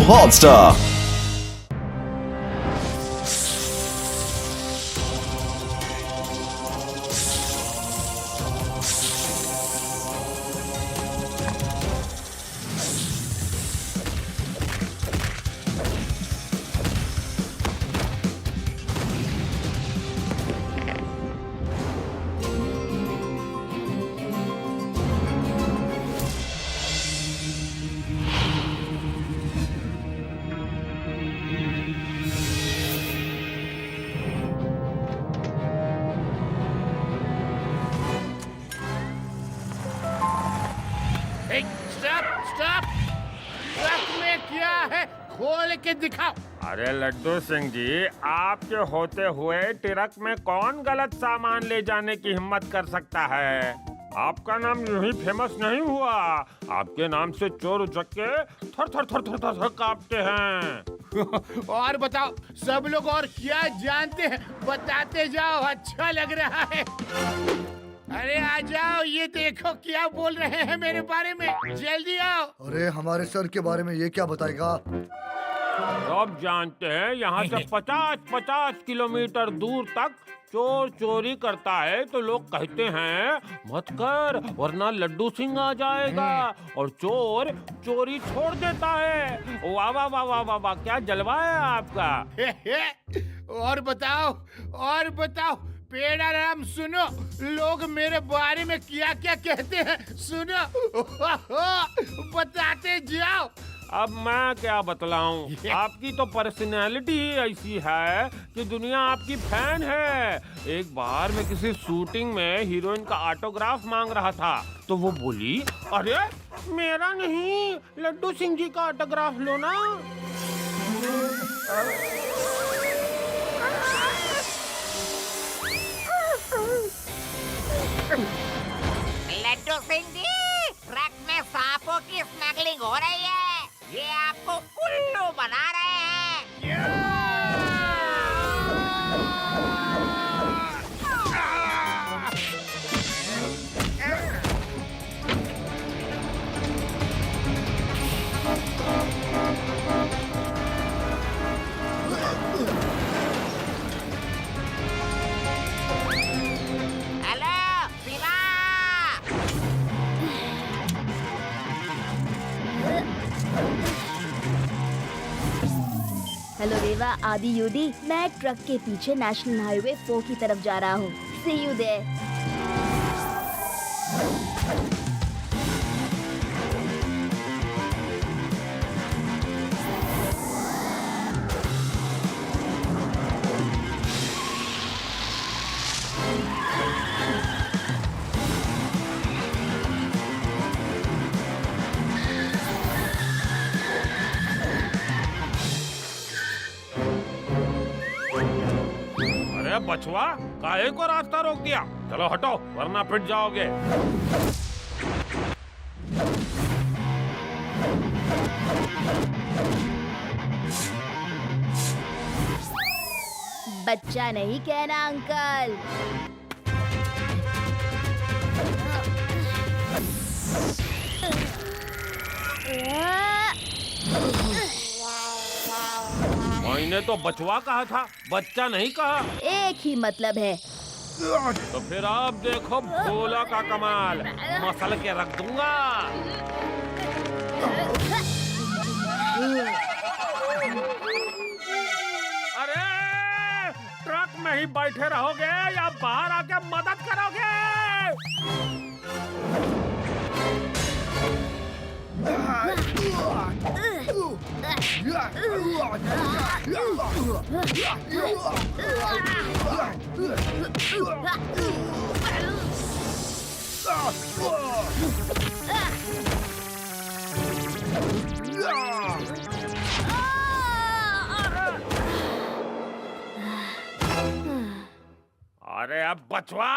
Hotstar. Stop stop truck में क्या है खोल के दिखाओ। अरे लड्डू सिंह जी, आपके होते हुए ट्रक में कौन गलत सामान ले जाने की हिम्मत कर सकता है? आपका नाम यूं ही फेमस नहीं हुआ। आपके नाम से चोर उचक्के थर थर थर थर थर कांपते हैं। और बताओ सब लोग और क्या जानते हैं, बताते जाओ, अच्छा लग रहा है। अरे आ जाओ, ये देखो क्या बोल रहे हैं मेरे बारे में, जल्दी आओ। अरे हमारे सर के बारे में ये क्या बताएगा? सब जानते हैं यहाँ से 50-50 किलोमीटर दूर तक चोर चोरी करता है तो लोग कहते हैं मत कर वरना लड्डू सिंह आ जाएगा, और चोर चोरी छोड़ देता है। वाह वाह वाह वाह वाह वाह, क्या जलवा है आपका। और बताओ और बताओ पेड़ा राम, सुनो लोग मेरे बारे में क्या क्या कहते हैं, सुनो। बताते जाओ। अब मैं क्या बतलाऊं, आपकी तो पर्सनैलिटी ही ऐसी है कि दुनिया आपकी फैन है। एक बार मैं किसी शूटिंग में हीरोइन का ऑटोग्राफ मांग रहा था तो वो बोली, अरे मेरा नहीं, लड्डू सिंह जी का ऑटोग्राफ लो ना। लड्डू सिंह जी, ट्रक में सांपों की स्मगलिंग हो रही है, ये आपको उल्लू बना रहे हैं। हेलो शिवा। हेलो रेवा, आदि यूदी, मैं ट्रक के पीछे नेशनल हाईवे 4 की तरफ जा रहा हूँ। सी यू देयर। अरे बचवा, काहे को रास्ता रोक दिया? चलो हटो वरना पिट जाओगे। बच्चा नहीं कहना अंकल। मैंने तो बचवा कहा था, बच्चा नहीं कहा। एक ही मतलब है। तो फिर आप देखो भोला का कमाल, मसल के रख दूंगा। अरे ट्रक में ही बैठे रहोगे या बाहर आके मदद करोगे? अरे अब बचवा,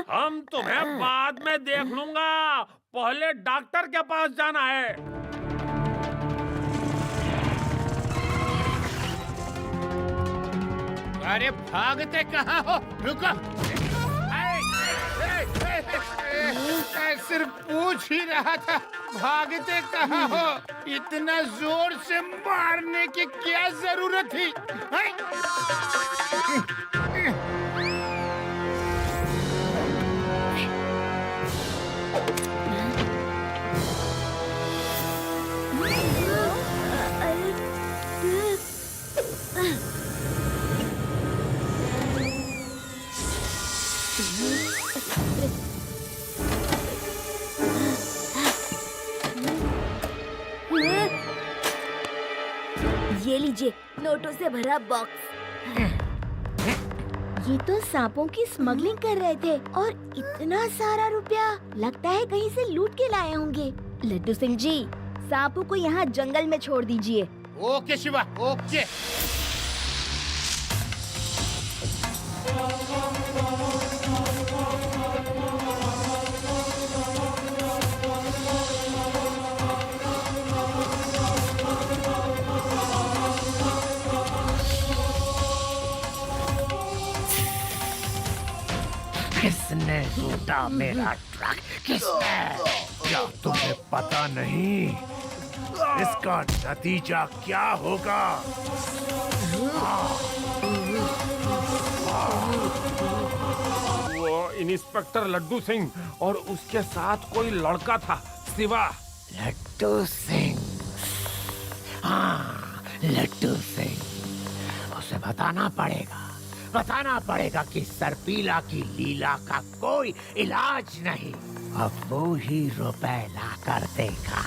हम तुम्हें बाद में देख लूंगा, पहले डॉक्टर के पास जाना है। अरे भागते कहाँ हो, रुको। सिर्फ पूछ ही रहा था, भागते कहाँ हो? इतना जोर से मारने की क्या जरूरत थी? हैं? ये लीजिए, नोटों से भरा बॉक्स। ये तो सांपों की स्मगलिंग कर रहे थे और इतना सारा रुपया लगता है कहीं से लूट के लाए होंगे। लड्डू सिंह जी, सांपों को यहाँ जंगल में छोड़ दीजिए। Okay Shiva, okay. किसने लूटा मेरा ट्रक? किसने? क्या तुम्हें पता नहीं इसका नतीजा क्या होगा? वो इंस्पेक्टर लड्डू सिंह और उसके साथ कोई लड़का था, शिवा। लड्डू सिंह, हाँ लड्डू सिंह। उसे बताना पड़ेगा कि सरपीला की लीला का कोई इलाज नहीं। अब वो ही रुपए ला कर देगा।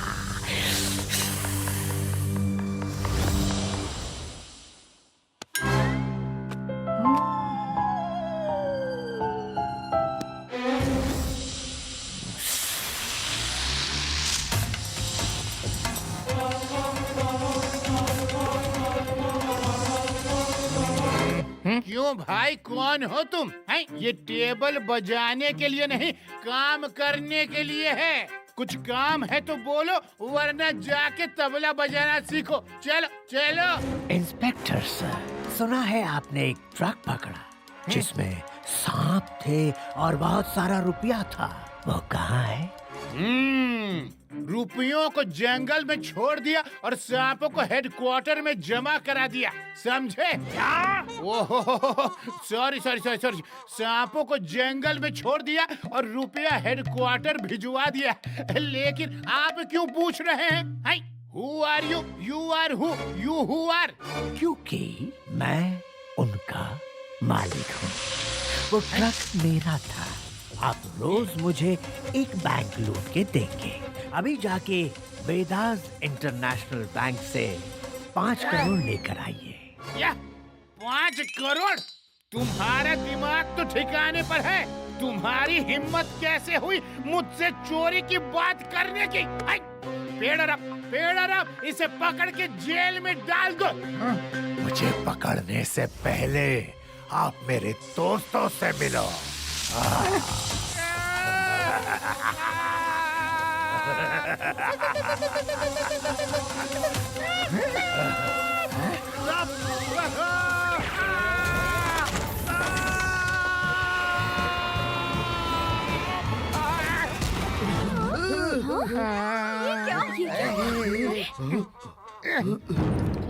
क्यों भाई, कौन हो तुम? हैं? ये टेबल बजाने के लिए नहीं, काम करने के लिए है। कुछ काम है तो बोलो, वरना जाके तबला बजाना सीखो। चलो चलो। इंस्पेक्टर सर, सुना है आपने एक ट्रक पकड़ा जिसमें सांप थे और बहुत सारा रुपया था। वो कहाँ है? रुपयों को जंगल में छोड़ दिया और सांपों को हेडक्वार्टर में जमा करा दिया, समझे? ओहो, सॉरी। सांपों को जंगल में छोड़ दिया और रुपया हेडक्वार्टर भिजवा दिया। लेकिन आप क्यों पूछ रहे हैं? Who are you? You are who? You who are? क्योंकि मैं उनका मालिक हूँ। वो ट्रक मेरा था। आप रोज मुझे एक बैंक लूट के देंगे। अभी जाके वेदास इंटरनेशनल बैंक से 5 करोड़ लेकर आइए। क्या 5 करोड़? तुम्हारा दिमाग तो ठिकाने पर है। तुम्हारी हिम्मत कैसे हुई मुझसे चोरी की बात करने की? पेड़ अरब, इसे पकड़ के जेल में डाल दो। मुझे पकड़ने से पहले आप मेरे दोस्तों से मिलो।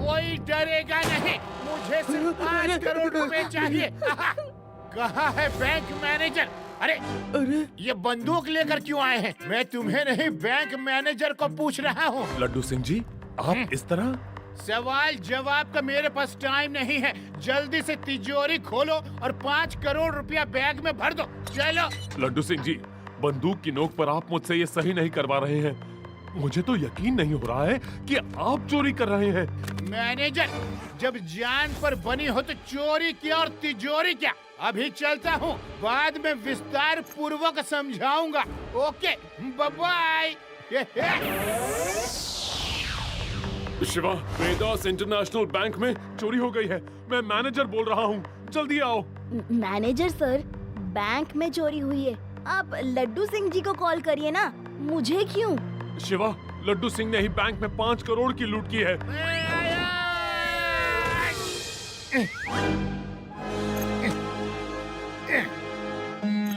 कोई डरेगा नहीं। मुझे सिर्फ 5 करोड़ रुपए चाहिए। कहाँ है बैंक मैनेजर? अरे ये बंदूक लेकर क्यों आए हैं? मैं तुम्हें नहीं, बैंक मैनेजर को पूछ रहा हूँ। लड्डू सिंह जी, आप इस तरह? सवाल जवाब का मेरे पास टाइम नहीं है। जल्दी से तिजोरी खोलो और 5 करोड़ रुपया बैग में भर दो। चलो। लड्डू सिंह जी, बंदूक की नोक पर आप मुझसे ये सही नहीं करवा रहे हैं। मुझे तो यकीन नहीं हो रहा है कि आप चोरी कर रहे हैं। मैनेजर, जब जान पर बनी हो तो चोरी क्या और तिजोरी क्या? अभी चलता हूँ, बाद में विस्तार पूर्वक समझाऊंगा। Okay, bye bye. Shiva, Vedas international bank में चोरी हो गई है। मैं मैनेजर बोल रहा हूँ, जल्दी आओ। मैनेजर सर, बैंक में चोरी हुई है। आप लड्डू सिंह जी को कॉल करिए ना, मुझे क्यों? शिवा, लड्डू सिंह ने ही बैंक में 5 करोड़ की लूट की है।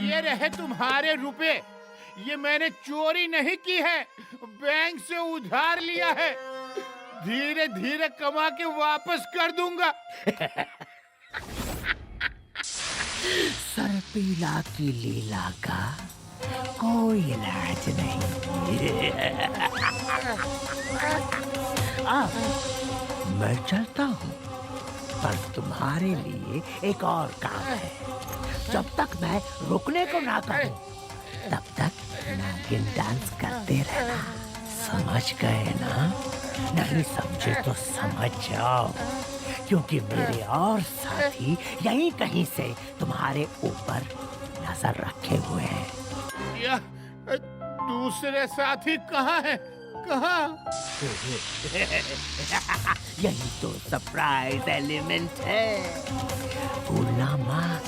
ये रहे तुम्हारे रुपए। ये मैंने चोरी नहीं की है, बैंक से उधार लिया है। धीरे धीरे कमा के वापस कर दूंगा। सरपीला की लीला का कोई इलाज नहीं। अब मैं चलता हूँ, पर तुम्हारे लिए एक और काम है। जब तक मैं रुकने को ना कहूँ, तब तक नागिन डांस करते रहना। समझ गए ना? नहीं समझे तो समझ जाओ, क्योंकि मेरे और साथी यहीं कहीं से तुम्हारे ऊपर नजर रखे हुए हैं। या दूसरे साथी कहाँ है? कहाँ? यही तो सरप्राइज एलिमेंट है। भूलना मत,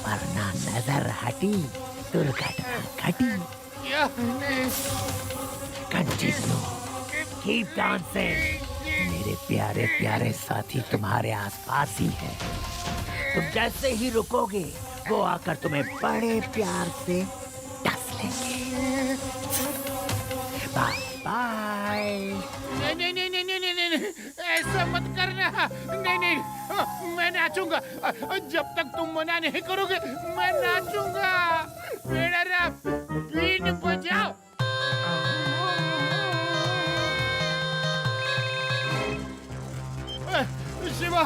वरना नजर हटी दुर्घटना घटी। या कंटिन्यू, कीप डांसिंग। मेरे प्यारे प्यारे साथी तुम्हारे आसपास ही हैं। तुम जैसे ही रुकोगे, वो आकर तुम्हें बड़े प्यार से डस लेंगे। Bye bye. नहीं नहीं नहीं नहीं नहीं नहीं नहीं, ऐसा मत करना। नहीं नहीं, मैं नाचूंगा। जब तक तुम मना नहीं करोगे, मैं नाचूंगा। मेरा बीन बजाओ। शिवा,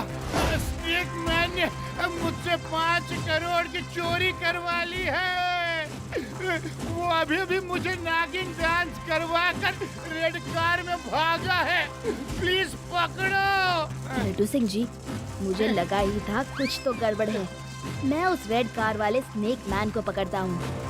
स्नेक मैन ने मुझसे 5 करोड़ की चोरी करवा ली है। वो अभी अभी मुझे नागिन डांस करवा कर रेड कार में भागा है। प्लीज पकड़ो। लड्डू सिंह जी, मुझे लगा ही था कुछ तो गड़बड़ है। मैं उस रेड कार वाले स्नेक मैन को पकड़ता हूँ।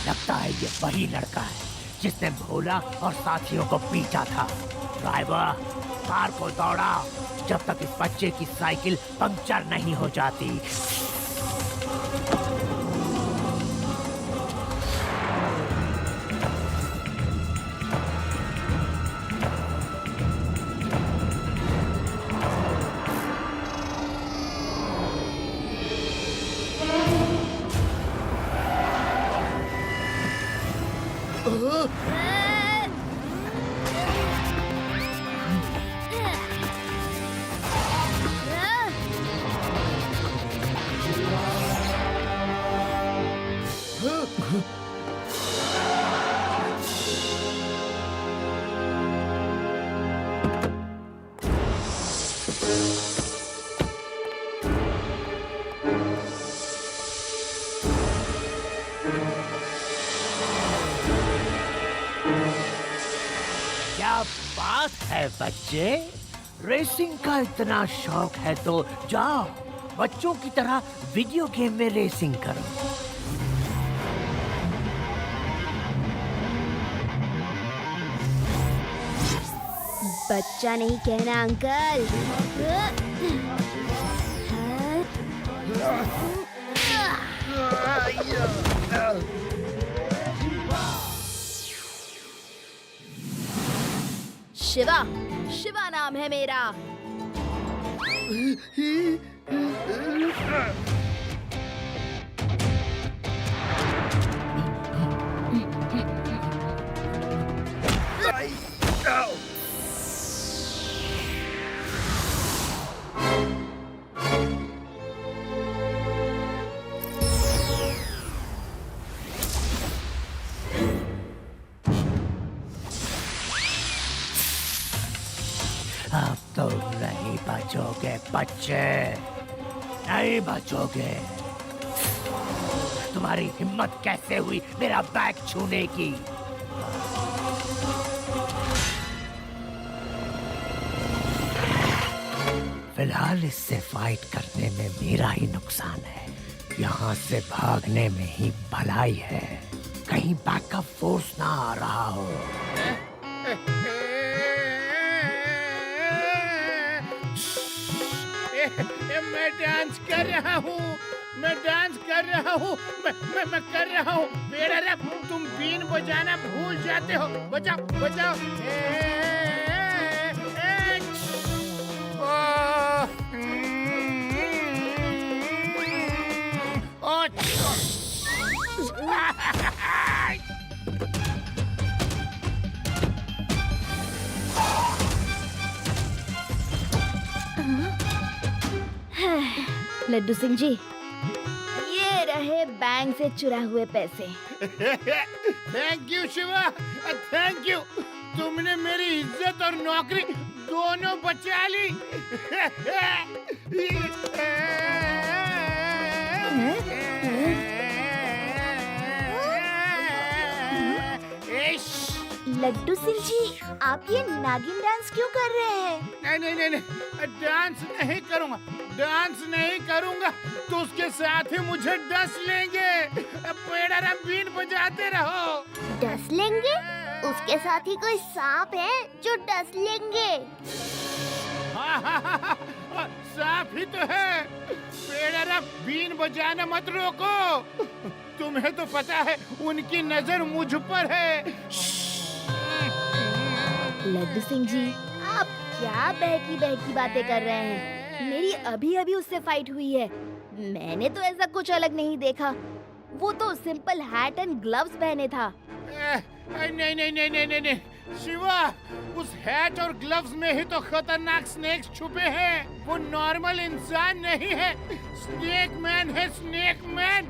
लगता है ये वही लड़का है जिसने भोला और साथियों को पीटा था। ड्राइवर, कार को दौड़ा जब तक इस बच्चे की साइकिल पंक्चर नहीं हो जाती। क्या बात है बच्चे, रेसिंग का इतना शौक है तो जाओ बच्चों की तरह वीडियो गेम में रेसिंग करो। बच्चा नहीं कहना अंकल। शिवा, शिवा नाम है मेरा। अब तो नहीं बचोगे बच्चे, नहीं बचोगे। तुम्हारी हिम्मत कैसे हुई मेरा बैग छूने की? फिलहाल इससे फाइट करने में मेरा ही नुकसान है। यहाँ से भागने में ही भलाई है। कहीं बैकअप फोर्स ना आ रहा हो। मैं डांस कर रहा हूँ, मैं डांस कर रहा हूँ, मैं कर रहा हूँ। बेड़ा रे, तुम बीन बजाना भूल जाते हो। बजाओ बजाओ। लड्डू सिंह जी, ये रहे बैंक से चुरा हुए पैसे। Thank you Shiva, thank you. तुमने मेरी इज्जत और नौकरी दोनों बचा ली। लड्डू सिंह जी, आप ये नागिन डांस क्यों कर रहे हैं? नहीं, डांस नहीं करूँगा, डांस नहीं करूँगा तो उसके साथ ही मुझे डस लेंगे। पेड़ा बीन बजाते रहो। डस लेंगे? उसके साथ ही कोई सांप है जो डस लेंगे? हाँ, सांप ही तो है। पेड़ा बीन बजाना मत रोको। तुम्हें तो पता है उनकी नजर मुझ पर है। लड्डू सिंह जी, आप क्या बहकी बहकी बातें कर रहे हैं? मेरी अभी उससे फाइट हुई है। मैंने तो ऐसा कुछ अलग नहीं देखा। वो तो सिंपल हैट एंड ग्लव्स पहने था। नहीं शिवा, उस हैट और ग्लव्स में ही तो खतरनाक स्नेक्स छुपे हैं। वो नॉर्मल इंसान नहीं है, स्नेक मैन है, स्नेक मैन।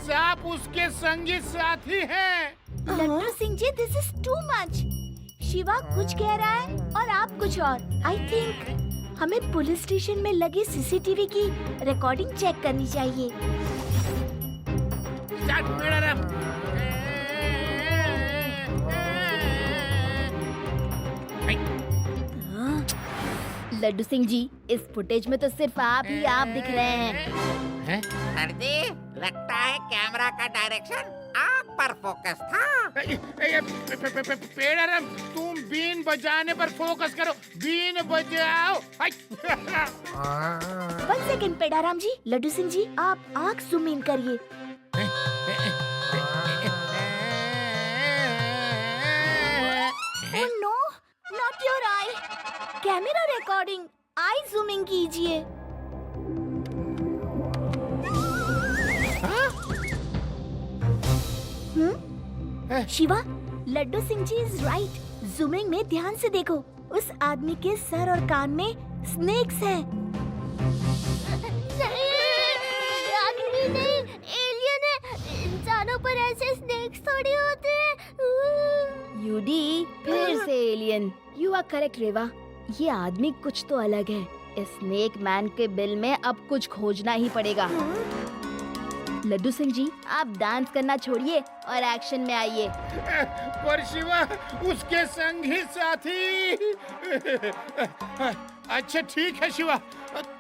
सांप उसके संगी साथी है। Laddu Singh ji, this is too much. Shiva कुछ कह रहा है और आप कुछ और। आई थिंक हमें पुलिस स्टेशन में लगे सीसीटीवी की रिकॉर्डिंग चेक करनी चाहिए। लड्डू सिंह जी, इस फुटेज में तो सिर्फ आप ही आप दिख रहे हैं। सर जी, लगता है कैमरा का डायरेक्शन आप पर फोकस था। पेड़ा तुम बीन बजाने पर फोकस करो, बीन बजाओ। 1 सेकंड पेड़ाराम जी। लड्डू सिंह जी, आप आँख जूम इन करिए। Oh no, not your eye. Camera recording, I zooming कीजिए। शिवा, लड्डू सिंह जी इज राइट। जूमिंग में ध्यान से देखो। उस आदमी के सर और कान में स्नेक्स हैं। नहीं, एलियन है। इंसानों पर ऐसे स्नेक्स थोड़ी होते हैं। यूडी, फिर से एलियन। यू आर करेक्ट रेवा, ये आदमी कुछ तो अलग है। इस स्नेक मैन के बिल में अब कुछ खोजना ही पड़ेगा। लड्डू सिंह जी, आप डांस करना छोड़िए और एक्शन में आइए। पर शिवा, उसके संगी साथी। अच्छा ठीक है शिवा,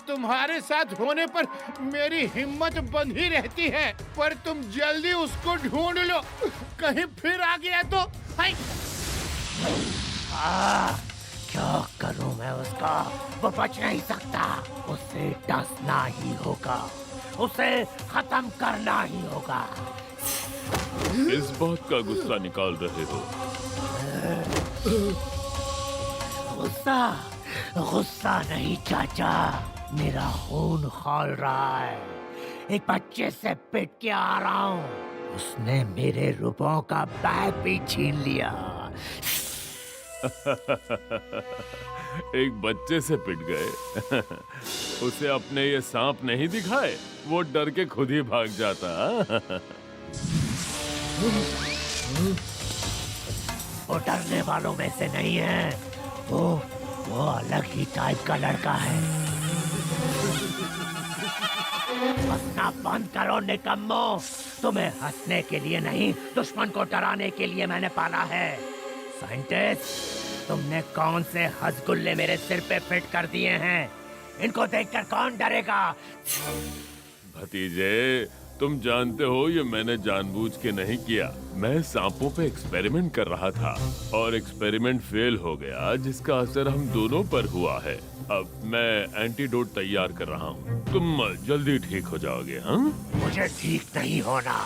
तुम्हारे साथ होने पर मेरी हिम्मत बंधी रहती है। पर तुम जल्दी उसको ढूंढ लो, कहीं फिर आ गया तो। क्या करूं मैं उसका? वो बच नहीं सकता। उसे डसना ही होगा, उसे खत्म करना ही होगा। इस बात का गुस्सा निकाल रहे हो? गुस्सा नहीं चाचा, मेरा खून खौल रहा है। एक बच्चे से पिट के आ रहा हूँ। उसने मेरे रुपयों का बैग भी छीन लिया। एक बच्चे से पिट गए। उसे अपने ये सांप नहीं दिखाए, वो डर के खुद ही भाग जाता। वो डरने वालों में से नहीं है। वो अलग ही टाइप का लड़का है। हंसना बंद करो निकम्मो। तुम्हें हंसने के लिए नहीं, दुश्मन को डराने के लिए मैंने पाला है। साइंटिस्ट, तुमने कौन से हंसगुल्ले मेरे सिर पे फिट कर दिए हैं? इनको देखकर कौन डरेगा? भतीजे, तुम जानते हो ये मैंने जानबूझ के नहीं किया। मैं सांपों पे एक्सपेरिमेंट कर रहा था और एक्सपेरिमेंट फेल हो गया, जिसका असर हम दोनों पर हुआ है। अब मैं एंटीडोट तैयार कर रहा हूँ। तुम जल्दी ठीक हो जाओगे। हाँ, मुझे ठीक नहीं होना।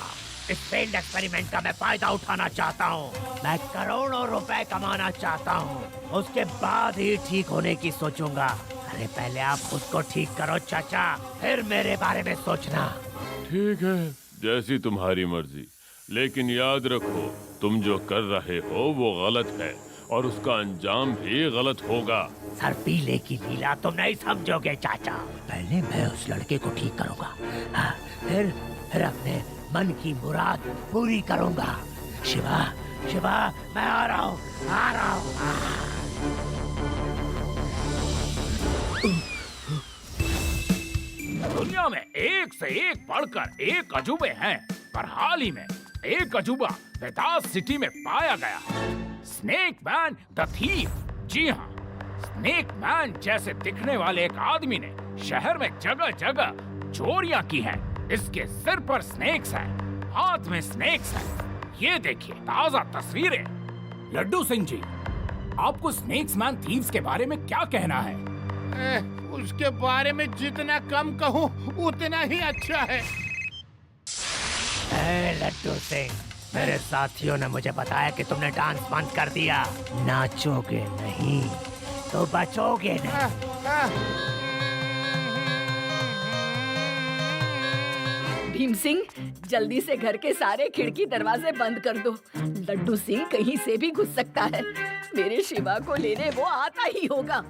इस फेल्ड एक्सपेरिमेंट का मैं फायदा उठाना चाहता हूँ। मैं करोड़ों रुपए कमाना चाहता हूँ, उसके बाद ही ठीक होने की सोचूंगा। अरे पहले आप खुद को ठीक करो चाचा, फिर मेरे बारे में सोचना। ठीक है, जैसी तुम्हारी मर्जी, लेकिन याद रखो तुम जो कर रहे हो वो गलत है और उसका अंजाम भी गलत होगा। सर पीले की लीला तुम नहीं समझोगे चाचा। पहले मैं उस लड़के को ठीक करूंगा, हाँ, फिर अपने मन की मुराद पूरी करूंगा। शिवा, शिवा, मैं आ रहा हूँ, आ रहा हूँ। दुनिया में एक से एक बढ़कर एक अजूबे हैं, पर हाल ही में एक अजूबा बेताज सिटी में पाया गया। Snake man the thief. जी हाँ, स्नेक मैन जैसे दिखने वाले एक आदमी ने शहर में जगह जगह चोरियां की हैं। इसके सिर पर स्नेक्स हैं, हाथ में स्नेक्स हैं। ये देखिए ताजा तस्वीरें। लड्डू सिंह जी, आपको स्नेक्स मैन थीव्स के बारे में क्या कहना है? उसके बारे में जितना कम कहूँ उतना ही अच्छा है। लड्डू सिंह, मेरे साथियों ने मुझे बताया कि तुमने डांस बंद कर दिया। नाचोगे नहीं तो बचोगे नहीं। भीम सिंह, जल्दी से घर के सारे खिड़की दरवाजे बंद कर दो। लड्डू सिंह कहीं से भी घुस सकता है। मेरे शिवा को लेने वो आता ही होगा।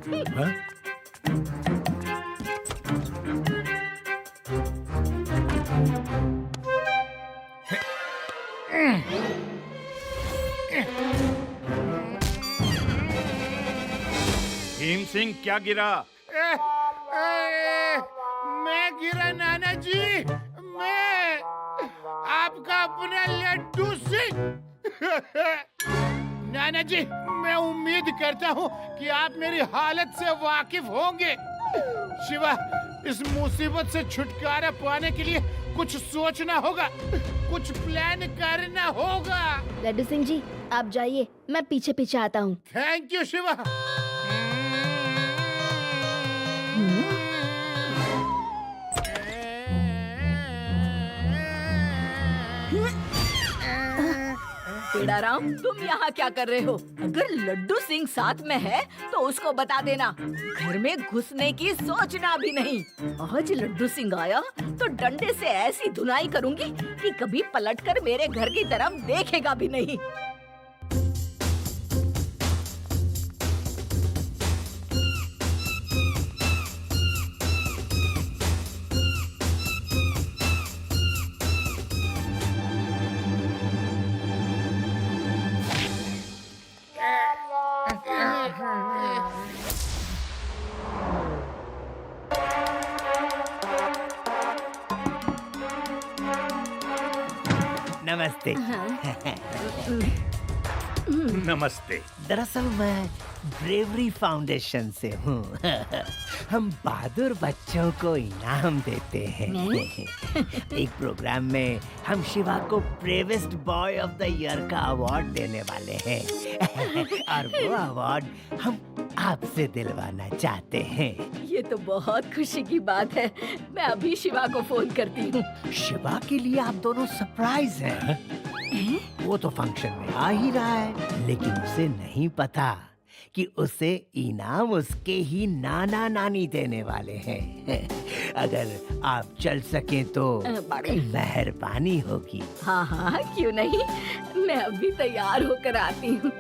भीम सिंह क्या गिरा? मैं गिरा नाना जी, मैं आपका अपना लड्डू सिंह। नाना जी, मैं उम्मीद करता हूँ कि आप मेरी हालत से वाकिफ होंगे। शिवा, इस मुसीबत से छुटकारा पाने के लिए कुछ सोचना होगा, कुछ प्लान करना होगा। लड्डू सिंह जी, आप जाइए, मैं पीछे पीछे आता हूँ। Thank you Shiva. पेड़ाराम, तुम यहाँ क्या कर रहे हो? अगर लड्डू सिंह साथ में है तो उसको बता देना, घर में घुसने की सोचना भी नहीं। आज लड्डू सिंह आया तो डंडे से ऐसी धुनाई करूंगी कि कभी पलटकर मेरे घर की तरफ देखेगा भी नहीं। नमस्ते। नमस्ते। दरअसल मैं ब्रेवरी फाउंडेशन से हूँ। हम बहादुर बच्चों को इनाम देते हैं। एक प्रोग्राम में हम शिवा को bravest boy of the year का अवार्ड देने वाले हैं। और वो अवार्ड हम आपसे दिलवाना चाहते हैं। ये तो बहुत खुशी की बात है। मैं अभी शिवा को फोन करती हूँ। शिवा के लिए आप दोनों सरप्राइज हैं। वो तो फंक्शन में आ ही रहा है, लेकिन उसे नहीं पता कि उसे इनाम उसके ही नाना नानी देने वाले हैं। अगर आप चल सके तो बड़ी मेहरबानी होगी। हाँ हाँ, क्यों नहीं, मैं अभी तैयार होकर आती हूँ।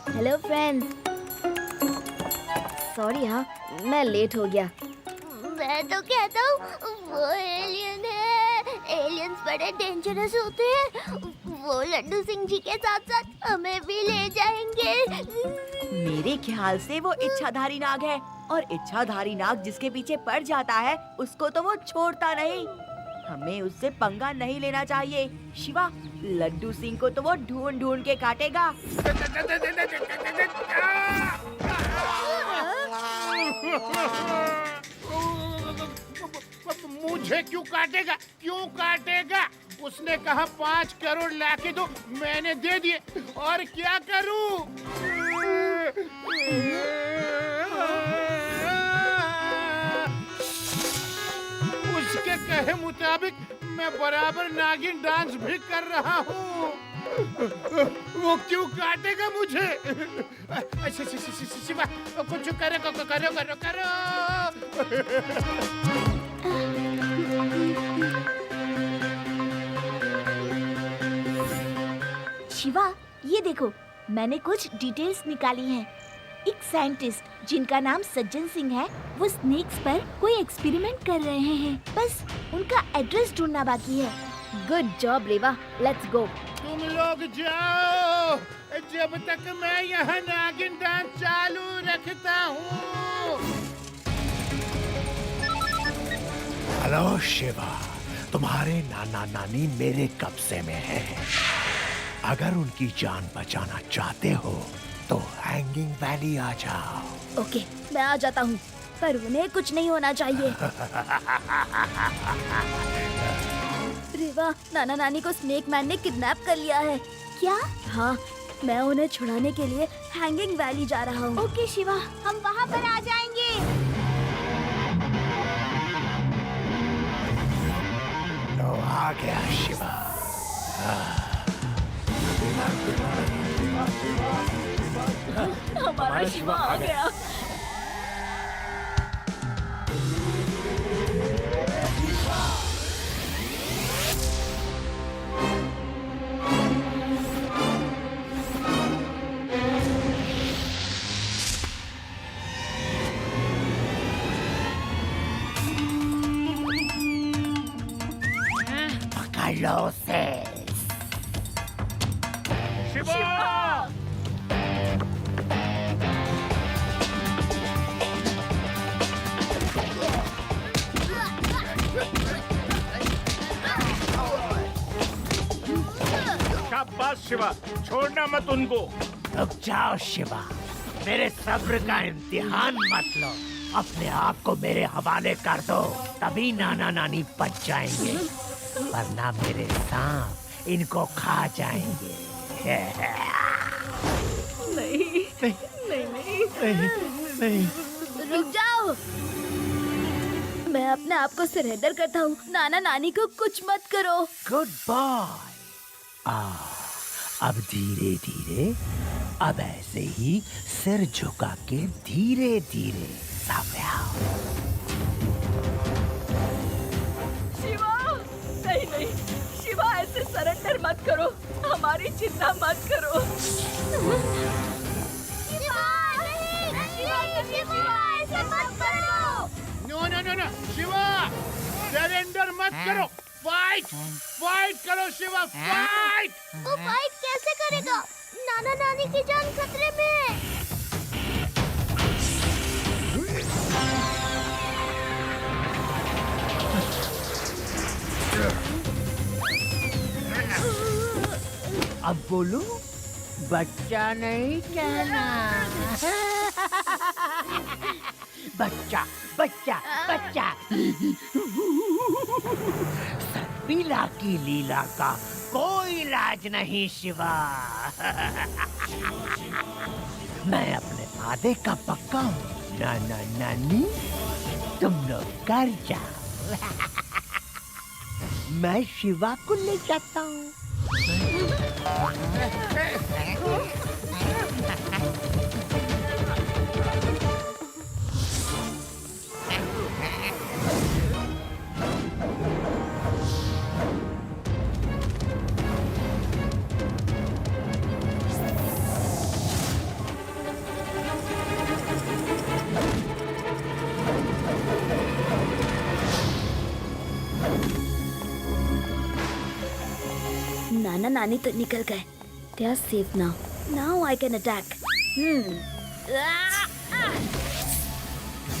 हेलो फ्रेंड्स, सॉरी हाँ, मैं लेट हो गया। मैं तो कहता हूँ वो एलियन है। एलियंस बड़े डेंजरस होते हैं। वो लड्डू सिंह जी के साथ साथ हमें भी ले जाएंगे। मेरे ख्याल से वो इच्छाधारी नाग है, और इच्छाधारी नाग जिसके पीछे पड़ जाता है उसको तो वो छोड़ता नहीं। हमें उससे पंगा नहीं लेना चाहिए। शिवा, लड्डू सिंह को तो वो ढूंढ ढूंढ के काटेगा। मुझे क्यों काटेगा? क्यों काटेगा? उसने कहा 5 करोड़ लाके दो, मैंने दे दिए, और क्या करूं? उसके कहे मुताबिक मैं बराबर नागिन डांस भी कर रहा हूँ। वो क्यों काटेगा मुझे? शिवा, कुछ करो करो करो करो। शिवा, ये देखो, मैंने कुछ डिटेल्स निकाली हैं। एक साइंटिस्ट जिनका नाम सज्जन सिंह है, वो स्नेक्स पर कोई एक्सपेरिमेंट कर रहे हैं। बस उनका एड्रेस ढूंढना बाकी है। Good job Reva, let's go. तुम लोग जाओ, जब तक मैं यहाँ नागिन डांस चालू रखता हूँ। हेलो शिवा, तुम्हारे नाना नानी मेरे कब्जे में है। अगर उनकी जान बचाना चाहते हो तो हैंगिंग वैली आ जाओ। ओके, मैं आ जाता हूँ, पर उन्हें कुछ नहीं होना चाहिए। रेवा, नाना नानी को स्नेक मैन ने किडनैप कर लिया है। क्या? हाँ, मैं उन्हें छुड़ाने के लिए हैंगिंग वैली जा रहा हूँ। ओके शिवा, हम वहाँ पर आ जाएंगे। लो, आ गया शिवा। हमारा शिवा आ गया। पकड़ लो उसे। शाबाश शिवा, छोड़ना मत उनको। रुक जाओ शिवा, मेरे सब्र का इम्तिहान मत लो। अपने आप को मेरे हवाले कर दो, तभी नाना नानी बच जाएंगे, वरना मेरे सांप इनको खा जाएंगे। नहीं नहीं। रुक जाओ, मैं अपने आप को सरेंडर करता हूँ। नाना नानी को कुछ मत करो। Good boy. अब धीरे धीरे, अब ऐसे ही सिर झुका के धीरे धीरे सामने आओ। शिवा, नहीं, शिवा ऐसे सरेंडर मत करो, हमारी चिंता मत करो। ऐसे मत करो। नो, शिवा, सरेंडर मत करो। फाइट करो शिवा, फाइट। वो फाइट कैसे करेगा? नाना नानी की जान खतरे में। अब बोलो, बच्चा नहीं कहना। बच्चा बच्चा बच्चा। सर्पिला की लीला का कोई इलाज नहीं शिवा। मैं अपने वादे का पक्का हूँ। नाना नानी, तुम लोग कर जाओ। मैं शिवा को ले जाता हूँ। नाना नानी तो निकल गए। They are safe now. Now I can attack.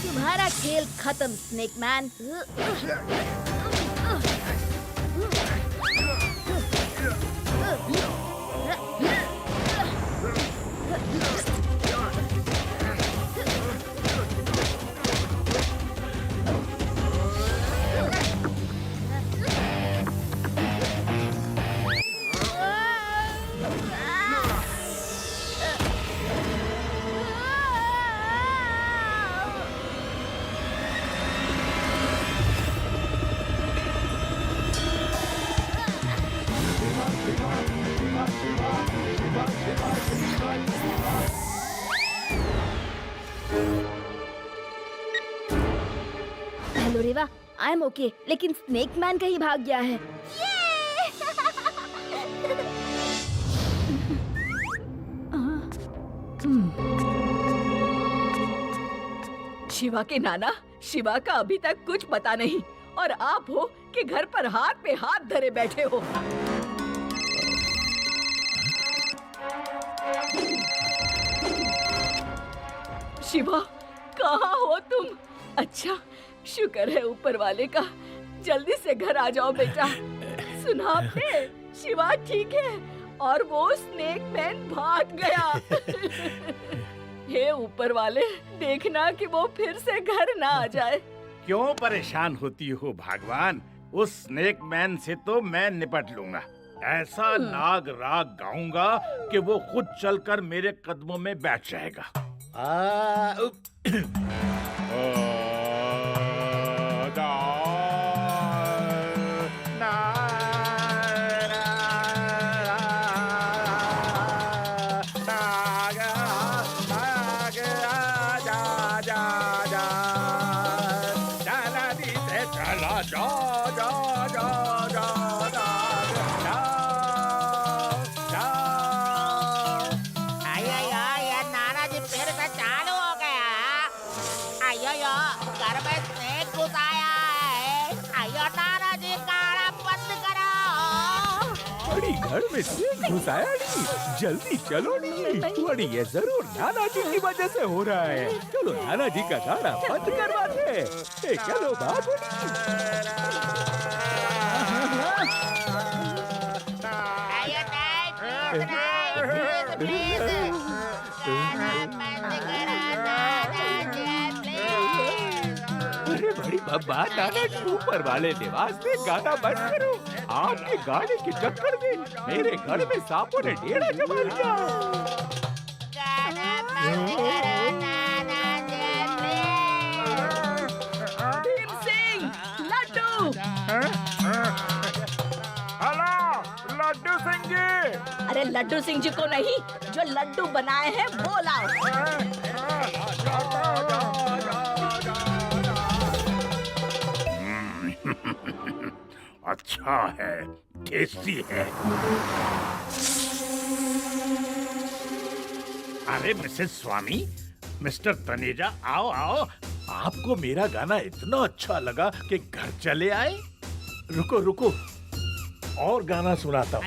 तुम्हारा खेल खत्म, snake man. Hello Reva, I am okay, लेकिन स्नेक मैन कहीं भाग गया है। शिवा के नाना, शिवा का अभी तक कुछ पता नहीं और आप हो कि घर पर हाथ पे हाथ धरे बैठे हो। शिवा, कहाँ हो तुम? अच्छा, शुक्र है ऊपर वाले का। जल्दी से घर आ जाओ बेटा। सुना आपने? शिवा ठीक है और वो स्नेक मैन भाग गया। हे ऊपर वाले, देखना कि वो फिर से घर ना आ जाए। क्यों परेशान होती हो भगवान? उस स्नेक मैन से तो मैं निपट लूंगा। ऐसा नाग राग गाऊंगा कि वो खुद चलकर मेरे कदमों में बैठ जाएगा। घर में से घुसाया नहीं, जल्दी चलो नहीं, बड़ी ये जरूर नाना जी की वजह से हो रहा है। चलो नाना जी का गाना बंद करवाते। चलो बाबू। अरे बड़ी बब्बा, नाना जी ऊपर वाले निवास में गाना बंद करो। आपके गाने के चक्कर में मेरे घर में सांपों ने डेरा जमा लिया। भीम सिंह, लड्डू। हेलो, लड्डू सिंह जी। अरे लड्डू सिंह जी को नहीं, जो लड्डू बनाए हैं वो लाओ। अच्छा है, टेस्टी है। अरे मिसेस स्वामी, मिस्टर तनेजा, आओ आओ। आपको मेरा गाना इतना अच्छा लगा कि घर चले आए। रुको रुको, और गाना सुनाता हूँ।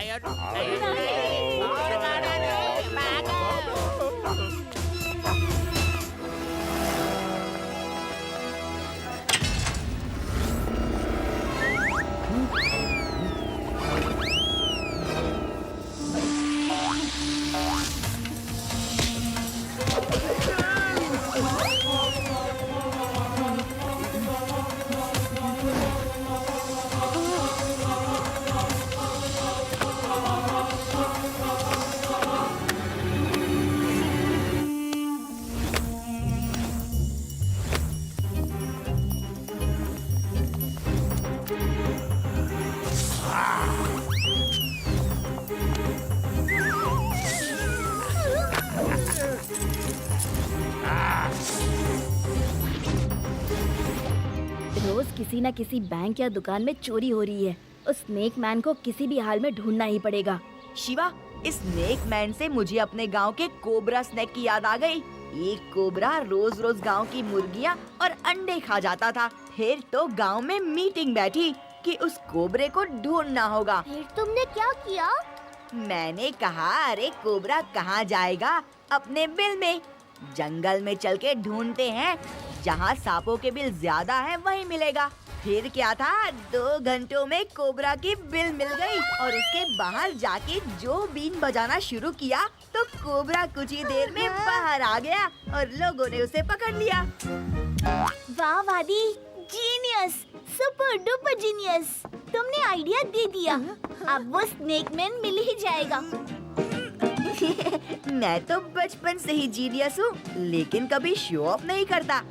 किसी न किसी बैंक या दुकान में चोरी हो रही है। उस स्नेक मैन को किसी भी हाल में ढूंढना ही पड़ेगा। शिवा, इस स्नेक मैन से मुझे अपने गांव के कोबरा स्नेक की याद आ गई। एक कोबरा रोज रोज गांव की मुर्गियां और अंडे खा जाता था। फिर तो गांव में मीटिंग बैठी कि उस कोबरे को ढूंढना होगा। फिर तुमने क्या किया? मैंने कहा, अरे कोबरा कहाँ जाएगा, अपने बिल में। जंगल में चल के ढूंढते हैं, जहाँ सांपों के बिल ज्यादा हैं वहीं मिलेगा। फिर क्या था, 2 घंटों में कोबरा की बिल मिल गई और उसके बाहर जाके जो बीन बजाना शुरू किया तो कोबरा कुछ ही देर में बाहर आ गया और लोगों ने उसे पकड़ लिया। वाह वादी, जीनियस, सुपर डुपर जीनियस। तुमने आइडिया दे दिया। अब वो स्नेक मैन मिल ही जाएगा। मैं तो बचपन से ही जीनियस हूँ, लेकिन कभी शो ऑफ नहीं करता।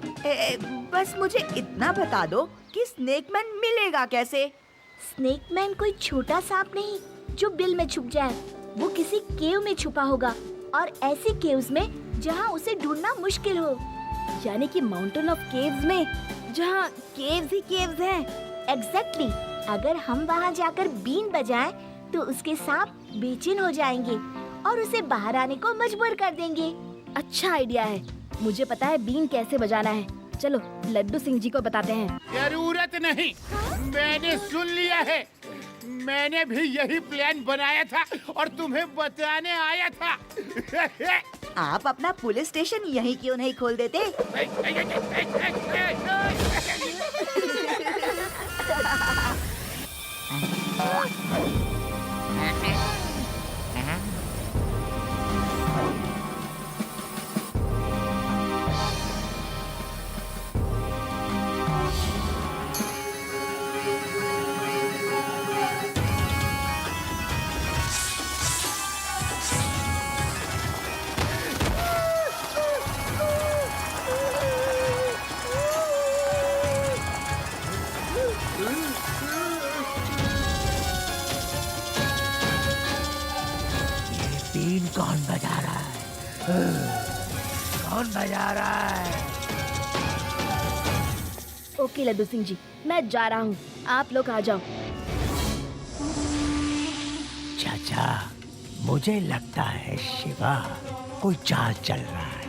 बस मुझे इतना बता दो कि स्नेक मैन मिलेगा कैसे? स्नेक मैन कोई छोटा सांप नहीं जो बिल में छुप जाए। वो किसी केव में छुपा होगा और ऐसी केव्स में जहाँ उसे ढूंढना मुश्किल हो, यानी कि माउंटेन ऑफ केव्स में जहाँ केव्स ही केव्स हैं। एग्जैक्टली। अगर हम वहाँ जाकर बीन बजाएं तो उसके सांप बेचैन हो जाएंगे और उसे बाहर आने को मजबूर कर देंगे। अच्छा आइडिया है, मुझे पता है बीन कैसे बजाना है। चलो लड्डू सिंह जी को बताते हैं। जरूरत नहीं, मैंने सुन लिया है। मैंने भी यही प्लान बनाया था और तुम्हें बताने आया था। आप अपना पुलिस स्टेशन यहीं क्यों नहीं खोल देते? बीन कौन बजा रहा है? कौन बजा रहा है? ओके लड्डू सिंह जी, मैं जा रहा हूँ, आप लोग आ जाओ। चाचा, मुझे लगता है शिवा कोई चाल चल रहा है।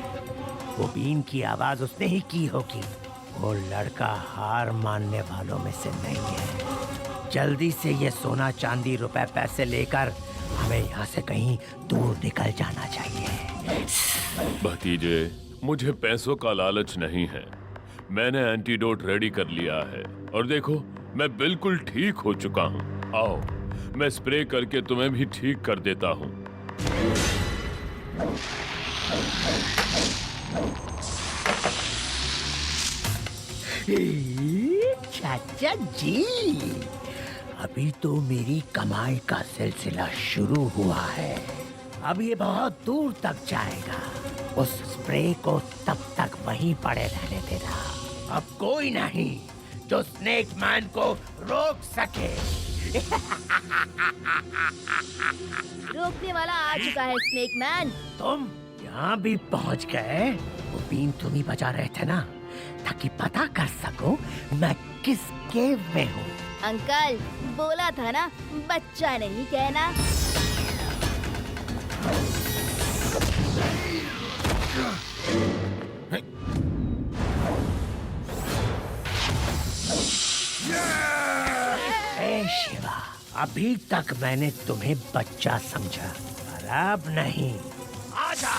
वो बीन की आवाज उसने ही की होगी। वो लड़का हार मानने वालों में से नहीं है। जल्दी से ये सोना चांदी रुपए पैसे लेकर हमें यहाँ से कहीं दूर निकल जाना चाहिए। भतीजे, मुझे पैसों का लालच नहीं है। मैंने एंटीडोट रेडी कर लिया है और देखो मैं बिल्कुल ठीक हो चुका हूँ। आओ, मैं स्प्रे करके तुम्हें भी ठीक कर देता हूँ। चाचा जी, अभी तो मेरी कमाई का सिलसिला शुरू हुआ है। अब ये बहुत दूर तक जाएगा। उस स्प्रे को तब तक वहीं पड़े रहने देना। अब कोई नहीं जो स्नेक मैन को रोक सके। रोकने वाला आ चुका है स्नेक मैन। तुम यहाँ भी पहुँच गए? वो बीन तुम ही बजा रहे थे ना, ताकि पता कर सको मैं किस केव में हूँ। अंकल, बोला था ना बच्चा नहीं कहना। ए शिवा, अभी तक मैंने तुम्हें बच्चा समझा, पर अब नहीं। आजा।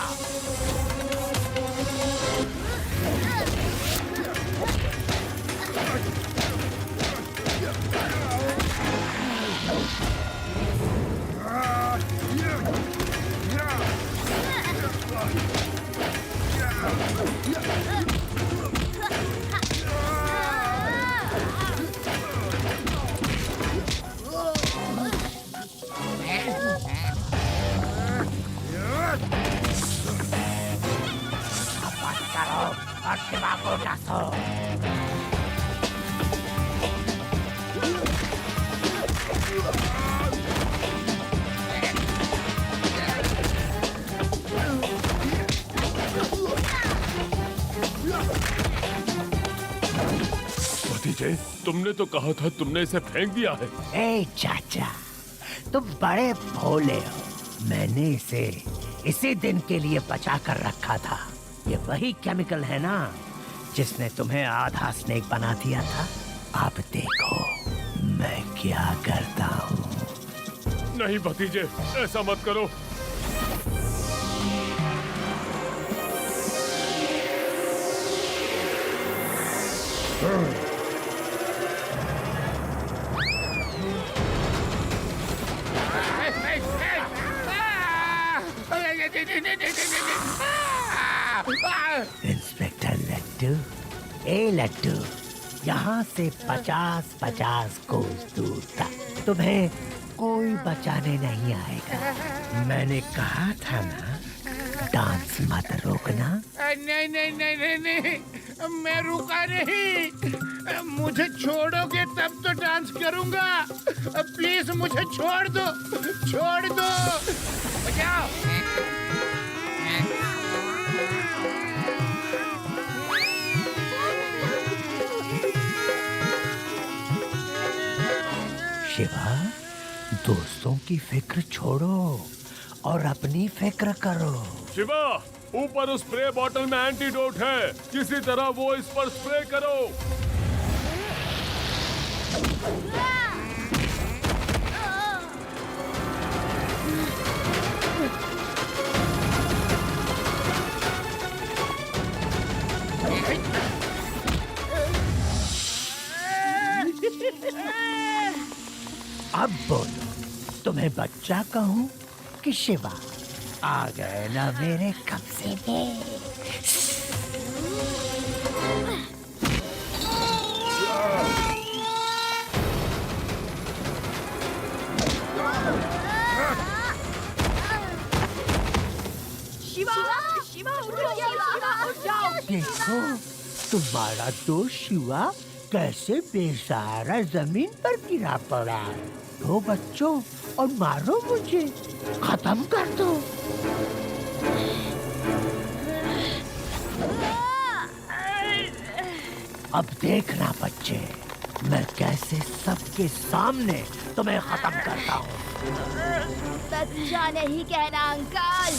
भतीजे, तुमने तो कहा था तुमने इसे फेंक दिया है। ए चाचा, तुम बड़े भोले हो। मैंने इसे इसी दिन के लिए बचा कर रखा था। ये वही केमिकल है ना जिसने तुम्हें आधा स्नेक बना दिया था। अब देखो मैं क्या करता हूँ। नहीं भतीजे, ऐसा मत करो। इंस्पेक्टर लड्डू, ए लड्डू, यहाँ से 50-50 कोस दूर तक तुम्हें कोई बचाने नहीं आएगा। मैंने कहा था ना, डांस मत रोकना। नहीं नहीं नहीं नहीं नहीं, मैं रुका नहीं। मुझे छोड़ोगे तब तो डांस करूंगा। प्लीज मुझे छोड़ दो, छोड़ दो। बचाओ। शिवा, दोस्तों की फिक्र छोड़ो और अपनी फिक्र करो। शिवा, ऊपर उस स्प्रे बॉटल में एंटीडोट है, किसी तरह वो इस पर स्प्रे करो। अब बोलो, तुम्हें बच्चा कहूं कि शिवा? आ गए ना मेरे कब्जे में। शिवा, शिवा, उठ जाओ। देखो, तुम्हारा दोस्त शिवा कैसे बेसहारा जमीन पर गिरा पड़ा है। दो बच्चों और मारो मुझे, खत्म कर दो। अब देखना बच्चे, मैं कैसे सबके सामने तुम्हें खत्म करता हूँ। बच्चा नहीं कहना uncle.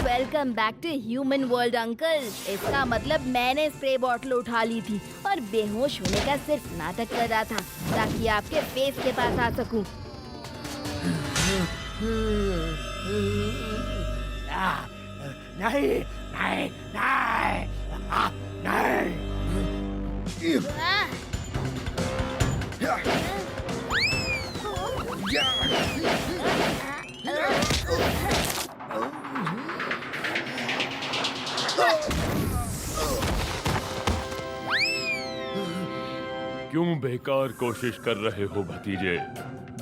Welcome back to human world uncle. इसका मतलब मैंने स्प्रे बॉटल उठा ली थी और बेहोश होने का सिर्फ नाटक कर रहा था ताकि आपके फेस के पास आ सकूं। नहीं, नहीं, नहीं, नहीं। क्यों बेकार कोशिश कर रहे हो भतीजे?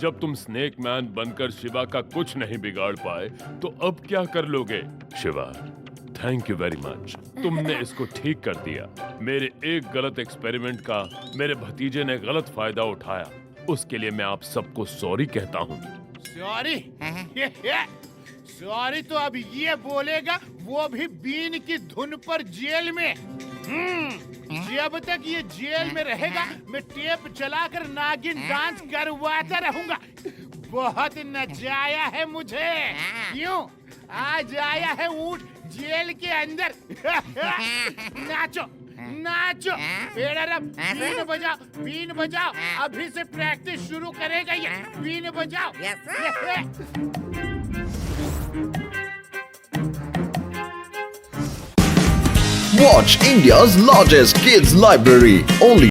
जब तुम स्नेक मैन बनकर शिवा का कुछ नहीं बिगाड़ पाए तो अब क्या कर लोगे? Shiva, thank you very much, तुमने इसको ठीक कर दिया। मेरे एक गलत एक्सपेरिमेंट का मेरे भतीजे ने गलत फायदा उठाया, उसके लिए मैं आप सबको सॉरी कहता हूँ। सॉरी? सॉरी तो अब ये बोलेगा, वो भी बीन की धुन पर जेल में। जब तक ये जेल में रहेगा मैं टेप चलाकर नागिन डांस करवाता रहूंगा। बहुत नचाया है मुझे। क्यों? आज आया है ऊंट जेल के अंदर। नाचो नाचो, पेड़रब, बीन बजाओ, बीन बजाओ। अभी से प्रैक्टिस शुरू करेगा ये। बीन बजाओ। Watch India's largest kids library only